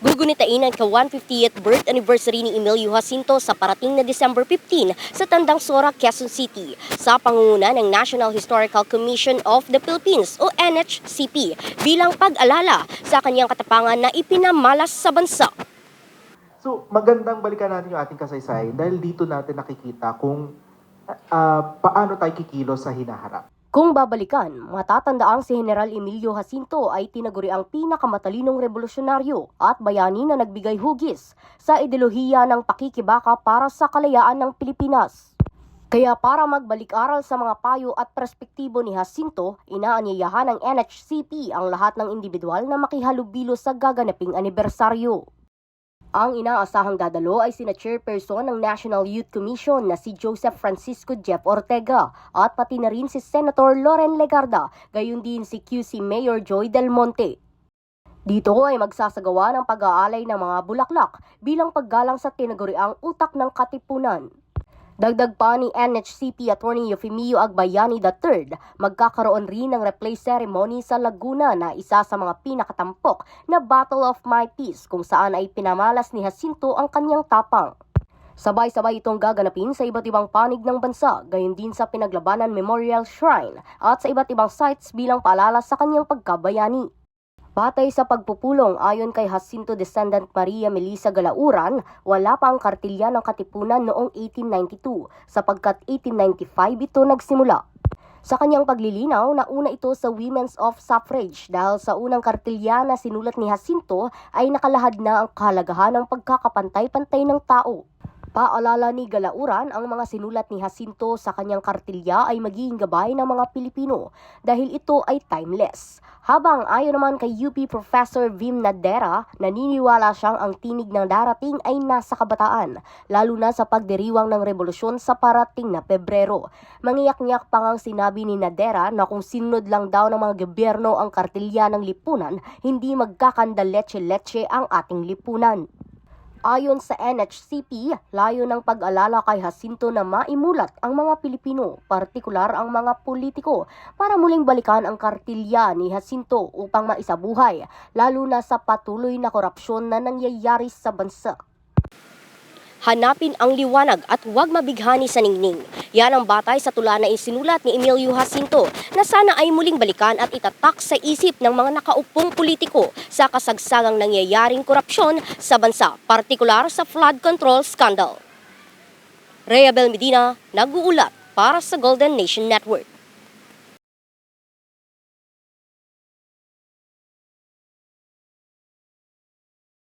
Gugunitain ang ka-150th birth anniversary ni Emilio Jacinto sa parating na December 15 sa Tandang Sora, Quezon City sa pangunguna ng National Historical Commission of the Philippines o NHCP bilang pag-alala sa kanyang katapangan na ipinamalas sa bansa. So, magandang balikan natin yung ating kasaysayan dahil dito natin nakikita kung paano tayo kikilos sa hinaharap. Kung babalikan, matatandaang si General Emilio Jacinto ay tinaguriang pinakamatalinong revolusyonaryo at bayani na nagbigay hugis sa ideolohiya ng pakikibaka para sa kalayaan ng Pilipinas. Kaya para magbalik-aral sa mga payo at perspektibo ni Jacinto, inaanyayahan ng NHCP ang lahat ng individual na makihalubilo sa gaganaping anibersaryo. Ang inaasahang dadalo ay sina Chairperson ng National Youth Commission na si Joseph Francisco Jeff Ortega at pati na rin si Senator Loren Legarda, gayon din si QC Mayor Joy Del Monte. Dito ay magsasagawa ng pag-aalay ng mga bulaklak bilang paggalang sa tinaguriang utak ng katipunan. Dagdag pa ni NHCP Attorney Eufemio Agbayani III, magkakaroon rin ng replay ceremony sa Laguna na isa sa mga pinakatampok na Battle of My Peace kung saan ay pinamalas ni Jacinto ang kanyang tapang. Sabay-sabay itong gaganapin sa iba't ibang panig ng bansa, gayon din sa Pinaglabanan Memorial Shrine at sa iba't ibang sites bilang paalala sa kanyang pagkabayani. Batay sa pagpupulong ayon kay Jacinto Descendant Maria Melisa Galauran, wala pa ang kartilya ng katipunan noong 1892 sapagkat 1895 ito nagsimula. Sa kanyang paglilinaw, nauna ito sa Women's of Suffrage dahil sa unang kartilya na sinulat ni Jacinto ay nakalahad na ang kahalagahan ng pagkakapantay-pantay ng tao. Paalala ni Galauran, ang mga sinulat ni Jacinto sa kanyang kartilya ay magiging gabay ng mga Pilipino dahil ito ay timeless. Habang ayon naman kay UP Professor Vim Nadera, naniniwala siyang ang tinig ng darating ay nasa kabataan, lalo na sa pagdiriwang ng revolusyon sa parating na Pebrero. Mangiyak-ngiyak pa ngang sinabi ni Nadera na kung sinunod lang daw ng mga gobyerno ang kartilya ng lipunan, hindi magkakanda leche-leche ang ating lipunan. Ayon sa NHCP, layo ng pag-alala kay Jacinto na maimulat ang mga Pilipino, partikular ang mga politiko, para muling balikan ang kartilya ni Jacinto upang maisabuhay, lalo na sa patuloy na korupsyon na nangyayari sa bansa. Hanapin ang liwanag at huwag mabighani sa ningning. Yan ang batay sa tula na isinulat ni Emilio Jacinto na sana ay muling balikan at itatak sa isip ng mga nakaupong politiko sa kasagsagang nangyayaring korupsyon sa bansa, partikular sa flood control scandal. Rhea Bel Medina, nag-uulat para sa Golden Nation Network.